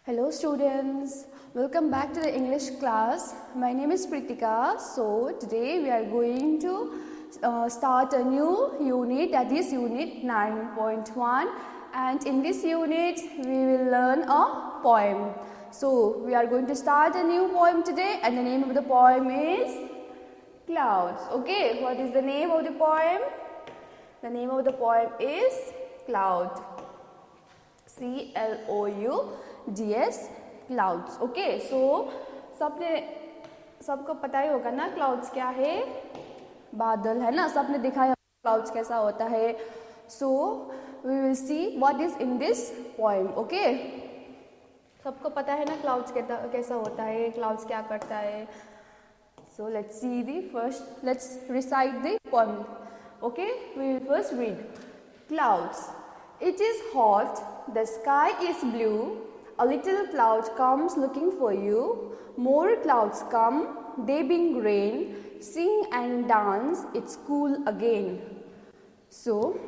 Hello students, welcome back to the English class. My name is Pritika. So today we are going to start a new unit, that is unit 9.1, and in this unit we will learn a poem. So we are going to start a new poem today and the name of the poem is Clouds. Okay, what is the name of the poem? The name of the poem is Cloud. CLOUDS, clouds. Okay, so सबको पता ही होगा ना clouds क्या है, बादल है ना, सबने देखा है clouds कैसा होता है. So we will see what is in this poem. Okay, सबको पता है ना clouds कैसा होता है, clouds क्या करता है. So let's see let's recite the poem. Okay, we will first read. Clouds. It is hot, the sky is blue, a little cloud comes looking for you, more clouds come, they bring rain, sing and dance, it's cool again. So,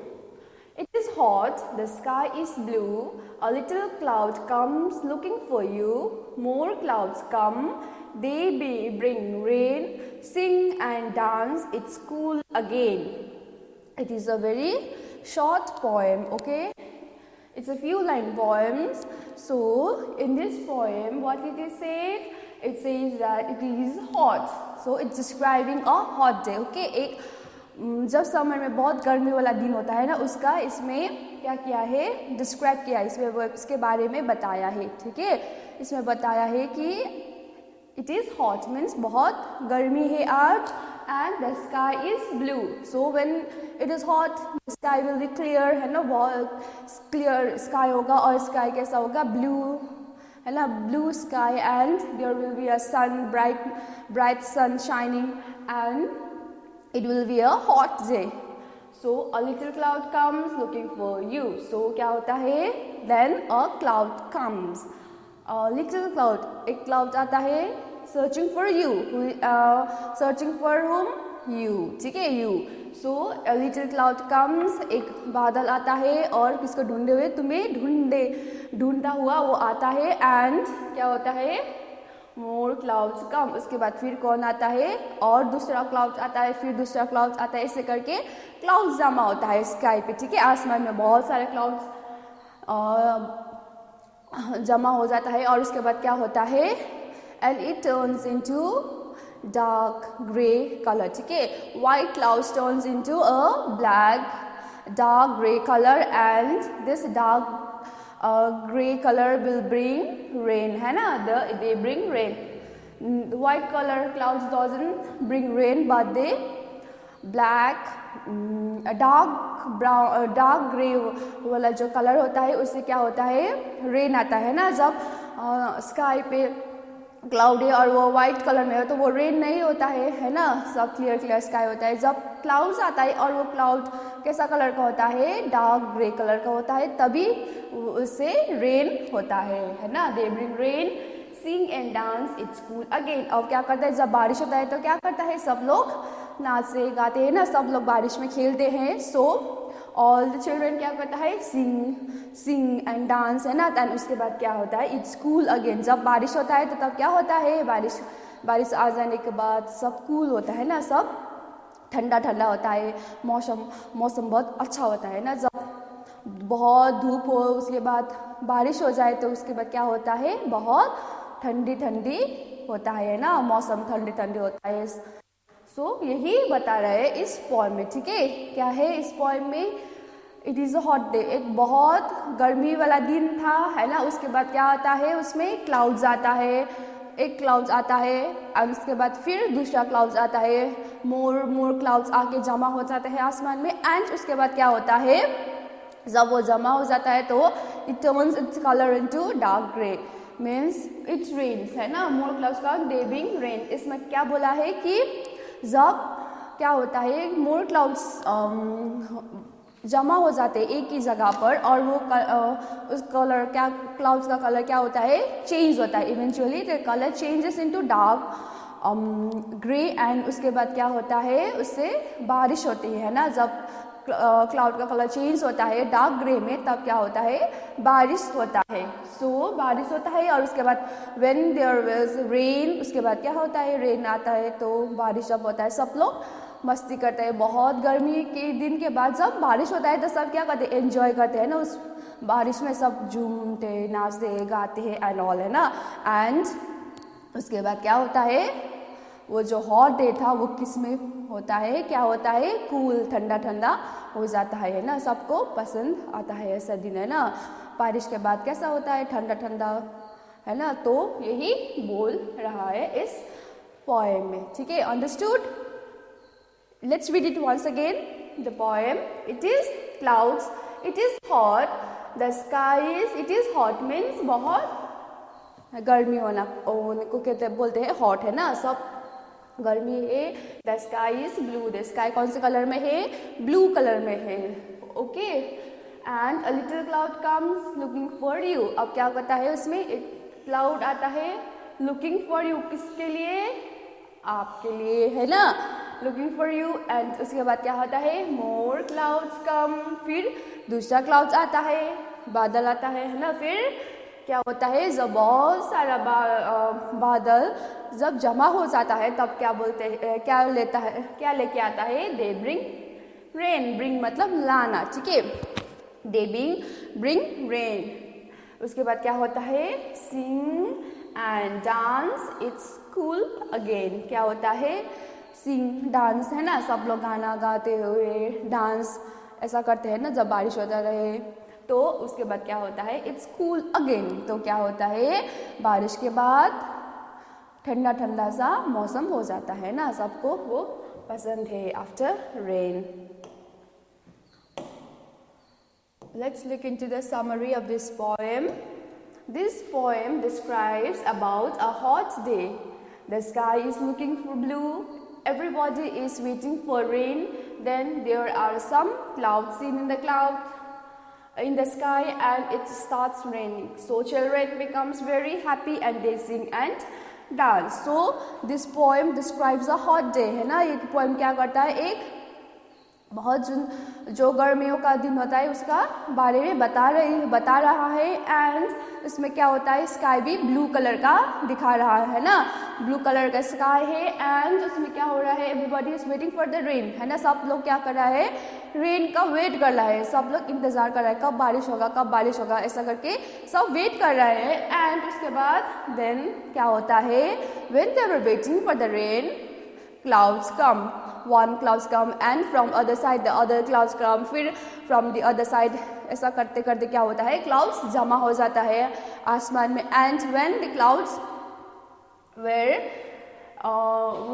it is hot, the sky is blue, a little cloud comes looking for you, more clouds come, they bring rain, sing and dance, it's cool again. It is a very short poem, okay? It's a few line poems. So in this poem, what it is said? It says that it is hot. So it's describing a hot day, okay? एक जब summer में बहुत गर्मी वाला दिन होता है ना, उसका इसमें क्या किया है, डिस्क्राइब किया है, इसमें इसके बारे में बताया है, ठीक है? इसमें बताया है कि it is hot means बहुत गर्मी है आज, and the sky is blue. So when it is hot, the sky will be clear, है ना, बहुत clear sky होगा, और sky कैसा होगा, blue, है ना, blue sky, and there will be a sun, bright sun shining, and it will be a hot day. So a little cloud comes looking for you. So क्या होता है? Then a cloud comes. A little cloud, एक cloud आता है, searching for you. Searching for whom? You. ठीक है, you. So a little cloud comes, एक बादल आता है और किसको ढूंढे हुए, तुम्हें ढूंढता हुआ वो आता है, and क्या होता है, more clouds come. उसके बाद फिर कौन आता है, और दूसरा cloud आता है, फिर दूसरा cloud आता है, ऐसे करके clouds जमा होता है sky पे, ठीक है, आसमान में बहुत सारे clouds जमा हो जाता है, और उसके बाद क्या होता है, and it turns into dark grey color, ठीक है, white clouds turns into a dark grey color, and this dark grey color will bring rain, है ना, they bring rain. The white color clouds doesn't bring rain, but they dark grey वाला जो colour होता है उससे क्या होता है, रेन आता है ना. जब स्काई पे क्लाउड है और वो वाइट कलर में है तो वो रेन नहीं होता है ना, सब क्लियर स्काई होता है. जब क्लाउड्स आता है और वो क्लाउड कैसा कलर का होता है, डार्क ग्रे कलर का होता है, तभी उससे रेन होता है ना. They bring rain, sing and dance, it's cool again. अब क्या करता है, जब बारिश होता है तो क्या करता है, सब लोग नाचते गाते हैं ना, सब लोग बारिश में खेलते हैं. सो ऑल द चिल्ड्रन क्या करता है, सिंग एंड डांस, है ना. दैन उसके बाद क्या होता है, इट्स कूल अगेन. जब बारिश होता है तो तब क्या होता है, बारिश आ जाने के बाद सब कूल होता है ना, सब ठंडा होता है, मौसम बहुत अच्छा होता है ना. जब बहुत धूप हो उसके बाद बारिश हो जाए तो उसके बाद क्या होता है, बहुत ठंडी होता है ना, मौसम ठंडी होता है. सो यही बता रहे हैं इस पोएम में, ठीक है. क्या है इस पोएम में, it is a hot day, एक बहुत गर्मी वाला दिन था, है ना. उसके बाद क्या आता है, उसमें क्लाउड्स आता है, एक क्लाउड्स आता है, और उसके बाद फिर दूसरा क्लाउड्स आता है, मोर क्लाउड्स आके जमा हो जाते हैं आसमान में. एंड उसके बाद क्या होता है, जब वो जमा हो जाता है तो it turns its colour into dark grey, means its rains, है ना. मोर क्लाउड्स का दे ब्रिंग रेन. इसमें क्या बोला है कि जब क्या होता है, मोर क्लाउड्स जमा हो जाते हैं एक ही जगह पर, और वो उस कलर क्या, क्लाउड्स का कलर क्या होता है, चेंज होता है. Eventually the colour changes into dark grey, and उसके बाद क्या होता है, उससे बारिश होती है ना. जब क्लाउड का कलर चेंज होता है डार्क ग्रे में, तब क्या होता है, बारिश होता है। सो बारिश होता है और उसके बाद व्हेन देयर वाज रेन, उसके बाद क्या होता है, रेन आता है। तो बारिश जब होता है सब लोग मस्ती करते हैं। बहुत गर्मी के दिन के बाद जब बारिश होता है तो सब क्या करते हैं, एंजॉय करते हैं ना, उस बारिश में सब झूमते नाचते गाते हैं एंड ऑल, है ना। एंड उसके बाद क्या होता है, वो जो हॉट डे था वो किस में होता है, क्या होता है, कूल, ठंडा ठंडा हो जाता है ना। सबको पसंद आता है ऐसा दिन, है ना। बारिश के बाद कैसा होता है, ठंडा ठंडा, है ना। तो यही बोल रहा है इस पोएम में, ठीक है। Understood? Let's read it once again the poem. It is clouds, it is hot, the sky is, it is hot means बहुत गर्मी होना को कहते बोलते हैं हॉट, है ना। सब गर्मी है। The sky is blue, the sky कौन से कलर में है, ब्लू कलर में है, okay. And a little cloud comes looking for you. अब क्या करता है, उसमें एक क्लाउड आता है लुकिंग फॉर यू, किसके लिए, आपके लिए, है ना, लुकिंग फॉर यू। एंड उसके बाद क्या होता है, मोर क्लाउड्स कम, फिर दूसरा क्लाउड्स आता है, बादल आता है ना। फिर क्या होता है, जब बहुत सारा बादल जब जमा हो जाता है तब क्या बोलते हैं, क्या लेता है, क्या लेके आता है, दे ब्रिंग रेन। ब्रिंग मतलब लाना, ठीक है। They bring rain. उसके बाद क्या होता है, sing and dance, it's cool again. क्या होता है, सिंग डांस, है ना। सब लोग गाना गाते हुए डांस ऐसा करते हैं ना जब बारिश होता रहे। तो उसके बाद क्या होता है, इट्स कूल अगेन। तो क्या होता है, बारिश के बाद ठंडा ठंडा सा मौसम हो जाता है ना, सबको वो पसंद है, after rain. Let's look into the summary of this poem. This poem describes about a hot day. The sky is looking for blue. Everybody is waiting for rain. Then there are some clouds seen in the sky and it starts raining. So children becomes very happy and they sing and dance. So this poem describes a hot day, है ना। ये poem क्या करता है, एक बहुत जो गर्मियों का दिन होता है उसका बारे में बता रहा है। एंड इसमें क्या होता है, स्काई भी ब्लू कलर का दिखा रहा है ना, ब्लू कलर का स्काई है। एंड उसमें क्या हो रहा है, everybody is waiting for the rain, है ना। सब लोग क्या कर रहा है, रेन का वेट कर रहा है, सब लोग इंतजार कर रहा है, कब बारिश होगा कब बारिश होगा, ऐसा करके सब वेट कर रहे हैं। एंड उसके बाद देन क्या होता है, when they were waiting for the rain, clouds come, one clouds come and from other side the other clouds come, फिर from the other side ऐसा करते करते क्या होता है, clouds जमा हो जाता है आसमान में। and when the clouds were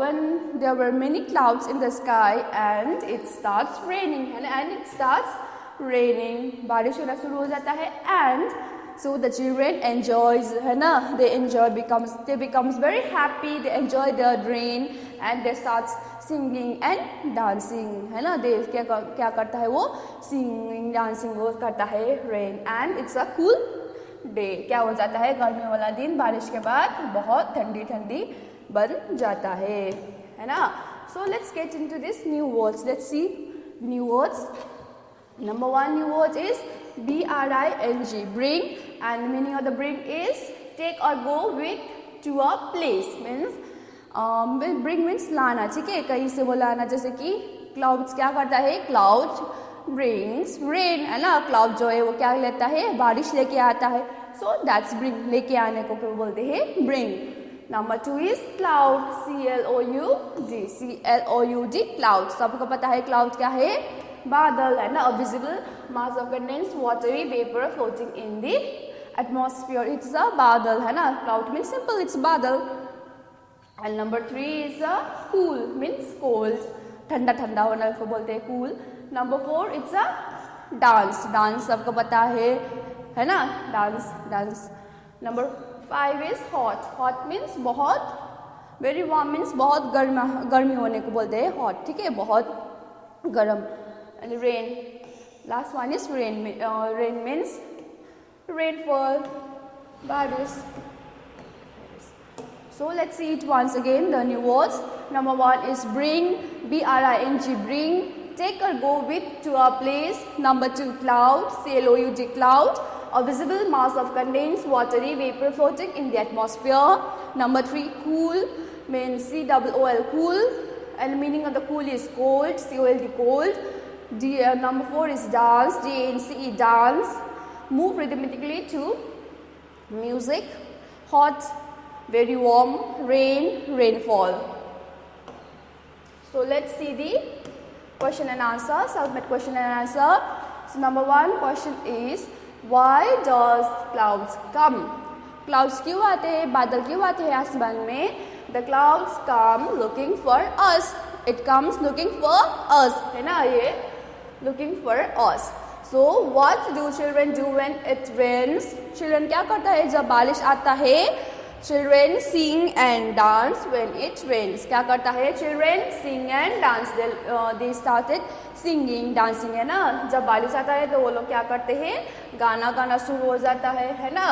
when there were many clouds in the sky and it starts raining, and it starts raining, बारिश होना शुरू हो जाता है। and so the children enjoys, है ना, they becomes very happy, they enjoy the rain and they starts singing and dancing, है ना। they क्या करता है, वो singing dancing वो करता है rain and it's a cool day। क्या हो जाता है, गर्मी वाला दिन बारिश के बाद बहुत ठंडी ठंडी बन जाता है ना। so let's get into this new words, let's see new words. Number one new word is bring, bring, and meaning of the bring is take or go with to a place, means bring means लाना, ठीक है, कहीं से वो लाना। जैसे कि clouds क्या करता है, clouds brings rain, है ना। cloud जो है वो क्या लेता है, बारिश लेके आता है। so that's bring, लेके आने को क्या बोलते हैं, bring. Number two is cloud, cloud, cloud। सबको पता है cloud क्या है, बादल, है ना। A visible mass of condensed watery vapor floating in the atmosphere, it's a बादल, है ना। cloud means simple, it's बादल। and number three is a cool, means cold, ठंडा ठंडा होना को बोलते हैं cool. number four it's a dance, dance सबको पता है ना, dance. number five is hot, hot means बहुत, very warm means बहुत गर्मी होने को बोलते हैं hot, ठीक है, बहुत गर्म। and rain, last one is rain, rain means rainfall, बारिश। so let's see it once again, the new words. number one is bring, bring, bring, take or go with to a place. Number 2, cloud, C-L-O-U-D, cloud, a visible mass of condensed watery vapor floating in the atmosphere. Number 3, cool, means C-O-O-L, cool, and meaning of the cool is cold, C-O-L-D, cold. Number 4 is dance, D-A-N-C-E, dance, move rhythmically to music. Hot, very warm, rain, rainfall. So let's see the question and answer, self-made question and answer. So number 1 question is, why does clouds come? Clouds क्यों आते हैं, बादल क्यों आते हैं आसमान में? The clouds come looking for us. It comes looking for us, है ना ये? Looking for us. So what do children do when it rains? Children क्या करता है जब बारिश आता है? Children sing and dance when it rains. क्या करता है? Children sing and dance. They started singing, dancing, है ना? जब बारिश आता है तो वो लोग क्या करते हैं? गाना गाना शुरू हो जाता है ना?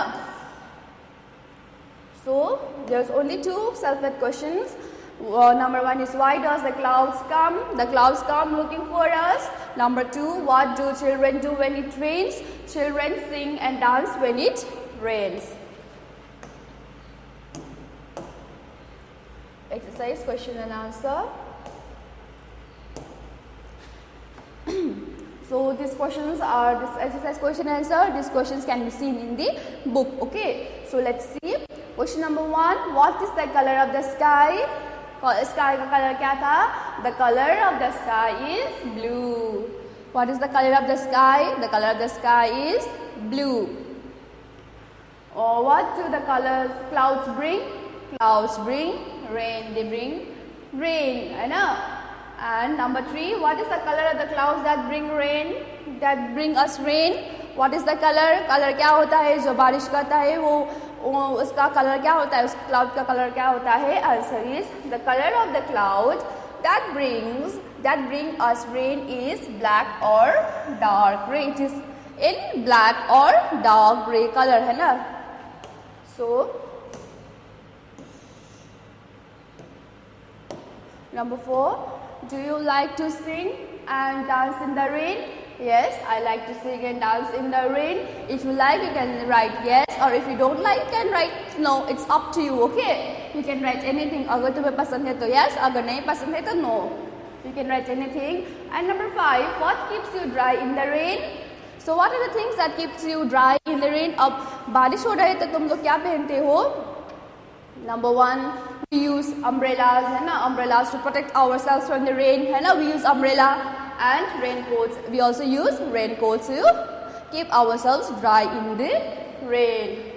So there's only 2 self-made questions. Number 1 is, why does the clouds come? The clouds come looking for us. Number 2, what do children do when it rains? Children sing and dance when it rains. Exercise question and answer. So these questions are this exercise question and answer. These questions can be seen in the book. Okay. So let's see. Question number 1. What is the color of the sky? Sky का color क्या था? The color of the sky is blue. What is the color of the sky? The color of the sky is blue. What do the clouds bring? Clouds bring rain. They bring rain, है ना? And number 3, what is the color of the clouds that bring rain? That bring us rain? What is the color? Color क्या होता है जो बारिश करता है वो उसका कलर क्या होता है? उस क्लाउड का कलर क्या होता है? Answer is, the color of the cloud that bring us rain is black or dark gray. It is in black or dark gray color, है ना? So number 4, do you like to sing and dance in the rain? Yes, I like to sing and dance in the rain. If you like, you can write yes, or if you don't like, you can write no. It's up to you, okay? You can write anything. अगर तुम्हें पसंद है तो yes, अगर नहीं पसंद है तो no. You can write anything. And number 5, what keeps you dry in the rain? So what are the things that keeps you dry in the rain? अब बारिश हो रहा है तो तुम लोग क्या पहनते हो? Number 1, we use umbrellas, है ना? Umbrellas to protect ourselves from the rain, है ना? We use umbrella and raincoats. We also use raincoats to keep ourselves dry in the rain.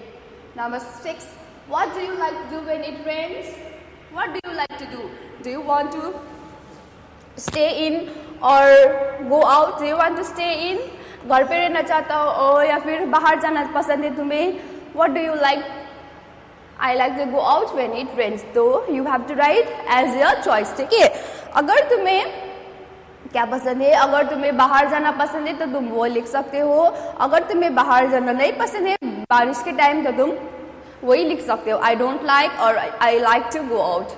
Number 6, what do you like to do when it rains? What do you like to do? Do you want to stay in or go out? Do you want to stay in? घर पे रहना चाहता हो या फिर बाहर जाना पसंद है तुम्हें? What do you like? I like to go out when it rains. So you have to write as your choice. ठीक है? अगर तुम्हें क्या पसंद है, अगर तुम्हें बाहर जाना पसंद है तो तुम वो लिख सकते हो. अगर तुम्हें बाहर जाना नहीं पसंद है बारिश के टाइम तो तुम वही लिख सकते हो. I don't like or I like to go out.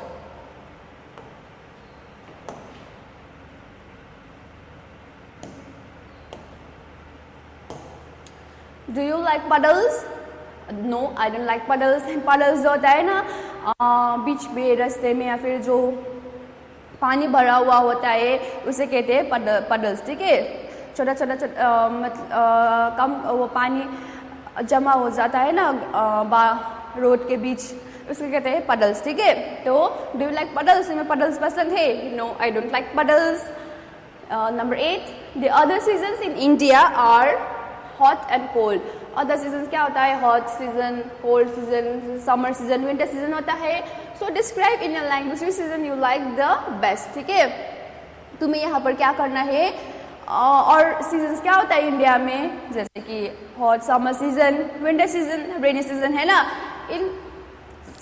Do you like puddles? No, I don't like puddles. Puddles जो होता है ना बीच में रास्ते में या फिर जो पानी भरा हुआ होता है उसे कहते हैं puddles. ठीक है? छोटा छोटा कम वो पानी जमा हो जाता है ना रोड के बीच उसको कहते हैं puddles. ठीक है? तो do you like puddles? तुम्हें puddles पसंद है? No, I don't like puddles. Number 8, the other seasons in India are hot and cold. Other seasons क्या होता है? Hot season, cold season, summer season, winter season होता है. So describe in your language which season you like the best. ठीक है? तुम्हें यहाँ पर क्या करना है? और seasons क्या होता है इंडिया में? जैसे कि hot summer season, winter season, rainy season है ना? इन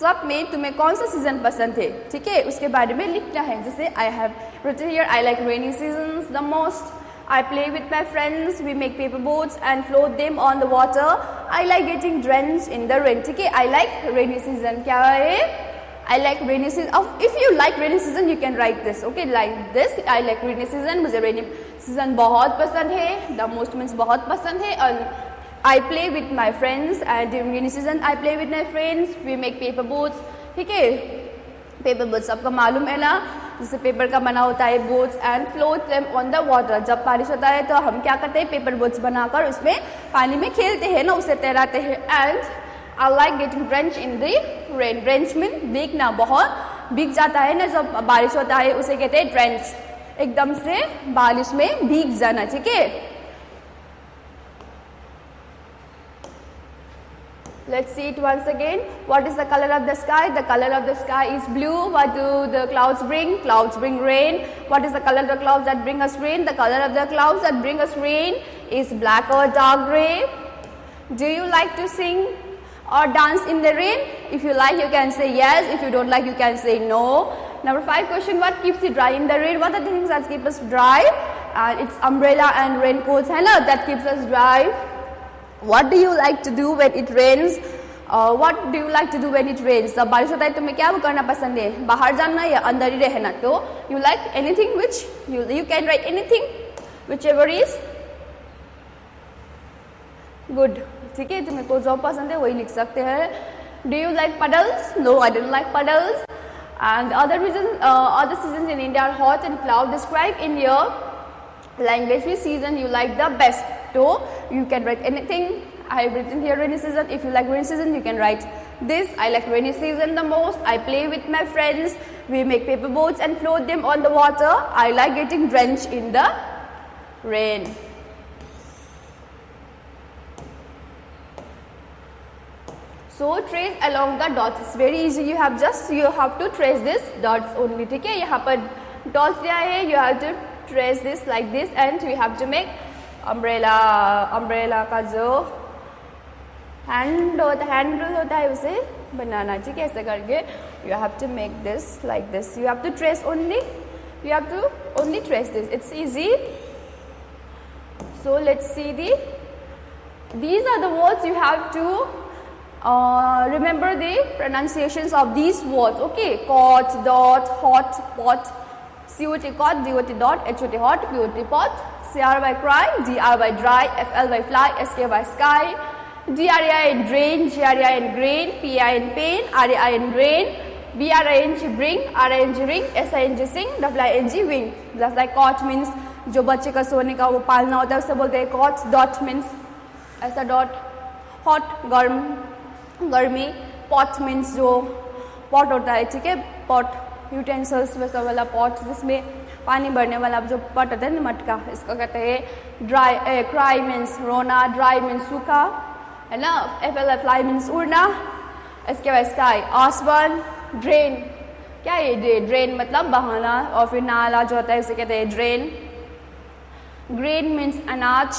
सब में तुम्हें कौन सा सीजन पसंद है? ठीक है? उसके बारे में लिखना है. जैसे I have written here, I like rainy seasons the most. I play with my friends, we make paper boats and float them on the water. I like getting drenched in the rain. ठीक है? I like rainy season. क्या है? I like rainy season. If you like rainy season, you can write this. Okay, like this. I like rainy season. मुझे rainy season बहुत पसंद है. The most means बहुत पसंद है. And I play with my friends. And during rainy season, I play with my friends. We make paper boats. ठीक है? Paper boats आपको मालूम है ना? जिससे पेपर का बना होता है boats and float them on the water. जब बारिश होता है तो हम क्या करते हैं, पेपर बोट्स बनाकर उसमें पानी में खेलते हैं ना, उसे तैराते हैं. And I like getting drench in the rain. Drench mean भीगना, बहुत भीग जाता है ना जब बारिश होता है, उसे कहते हैं ड्रेंच. एकदम से बारिश में भीग जाना. ठीक है, let's see it once again. What is the color of the sky? The color of the sky is blue. What do the clouds bring? Clouds bring rain. What is the color of the clouds that bring us rain? The color of the clouds that bring us rain is black or dark gray. Do you like to sing or dance in the rain? If you like, you can say yes. If you don't like, you can say no. Number 5 question, what keeps you dry in the rain? What are the things that keep us dry? It's umbrella and raincoats, है ना, that keeps us dry. What do you like to do when it rains? What do you like to do when it rains? जब बारिश होता है तुम्हें क्या करना पसंद है, बाहर जाना या अंदर ही रहना? तो you like anything which you can write anything whichever is good. ठीक है, तुम्हें को जो पसंद है वही लिख सकते हैं. Do you like puddles? No, I don't like puddles. And other reasons, other seasons in India are hot and cloud. Describe in your language which season you like the best. So you can write anything. I have written here rainy season. If you like rainy season, you can write this. I like rainy season the most. I play with my friends. We make paper boats and float them on the water. I like getting drenched in the rain. So trace along the dots. It's very easy. You have to trace this dots only. ठीक है, यहाँ पर dots दिया है. You have to trace this like this, and we have to make umbrella का जो handle होता है उसे बनाना. ठीक है, ऐसे करके you have to make this like this. You have to trace only. You have to only trace this. It's easy. So let's see these are the words. You have to remember the pronunciations of these words. Okay, cot, dot, hot, pot, COT cot, DOT dot, HOT hot, POT pot, CR by cry, DR by dry, FL by fly, SK by sky, DREI in drain, GREI in grain, PI in pain, REI in rain, BRING bring, RING ring, SING sing, WING wing. Just like cot means जो बच्चे का सोने का वो पालना होता है उसे बोलते हैं cot. Dot means ऐसा dot. Hot गर्मी. Pot means जो pot होता है. ठीक है, pot यूटेंसिल्स वैसा वाला पॉट जिसमें पानी भरने वाला जो पट होता है ना, मटका, इसको कहते हैं ड्राई. क्राई मीन्स रोना, ड्राई मीन्स सूखा, है ना. FL फ्लाई मीन्स उड़ना. इसके बाद स्काई. आसमान. ड्रेन, क्या है ड्रेन मतलब बहाना, और फिर नाला जो होता है उसे कहते हैं ड्रेन. ग्रेन मीन्स अनाज.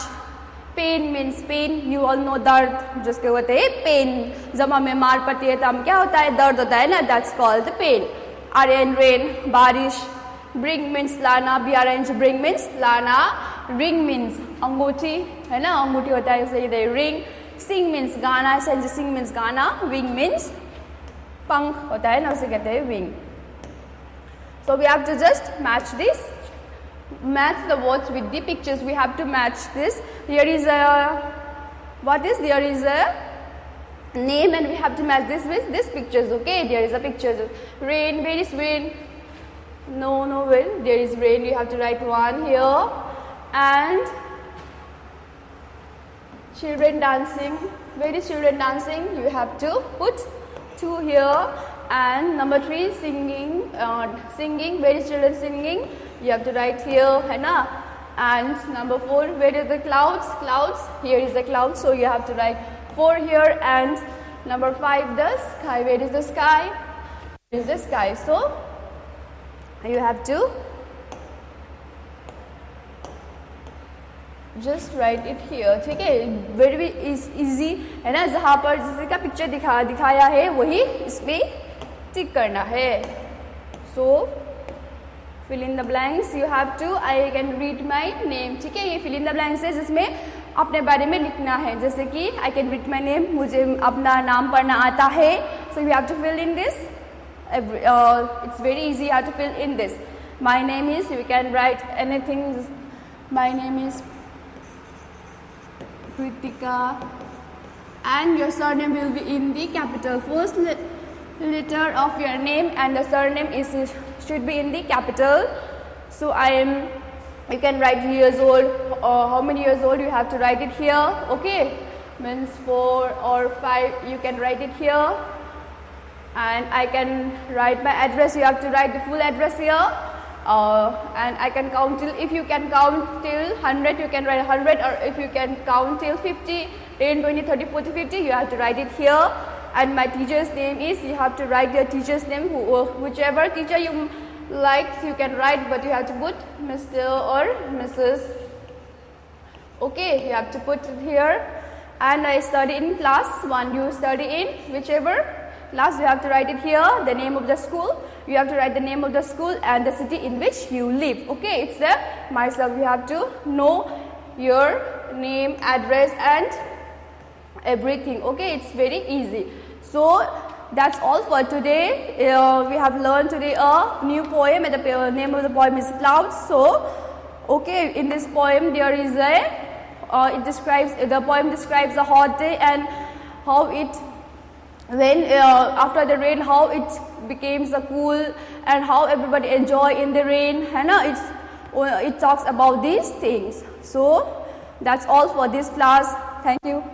Pain means pain. You all know दर्द, जिसके होते हैं पेन. जब हमें मार पड़ती है तो हम क्या होता है, दर्द होता है ना, that's called pain. RN rain, बारिश. Bring means लाना, BRNG bring means लाना. Ring means अंगूठी, है ना, अंगूठी होता है उसे कहते हैं ring. Sing means गाना, SNG sing means गाना. Wing means पंख होता है ना, उसे कहते हैं wing. So we have to just match this. Match the words with the pictures. We have to match this. There is a name and we have to match this with these pictures. Okay, there is a picture. Rain, where is rain? No rain. There is rain. You have to write one here. And children dancing. Where is children dancing? You have to put 2 here. And number 3, singing. Where is children singing? You have to write here, है ना. And number 4, where is the clouds? Here is the cloud, so you have to write 4 here. And number 5, the sky. Where is the sky? Where is the sky? So you have to just write it here. ठीक है, very easy है ना. जहाँ पर जिसका का picture दिखाया है वही इसमें टिक करना है. So fill in the blanks. You have to. I can read my name. ठीक है, ये fill in the blanks है जिसमें अपने बारे में लिखना है. जैसे कि I can read my name, मुझे अपना नाम पढ़ना आता है. So you have to fill in this. It's very easy. You have to fill in this. My name is, you can write anything. My name is Kritika, and your surname will be in the capital. First letter of your name and the surname should be in the capital. So you can write years old, or how many years old you have to write it here. Okay, means 4 or 5, you can write it here. And I can write my address. You have to write the full address here. And I can count till, if you can count till 100, you can write 100, or if you can count till 50, 10, 20, 30, 40, 50, you have to write it here. And my teacher's name is, you have to write your teacher's name, whichever teacher you like, you can write, but you have to put Mr. or Mrs. Okay, you have to put it here. And I study in class 1, you study in whichever class, you have to write it here, the name of the school. You have to write the name of the school and the city in which you live. Okay, it's the myself. You have to know your name, address and everything. Okay, it's very easy. So that's all for today. We have learned today a new poem, and the name of the poem is Clouds. So, okay, in this poem there is the poem describes a hot day and how it, when after the rain, how it becomes a cool, and how everybody enjoy in the rain. It talks about these things. So that's all for this class. Thank you.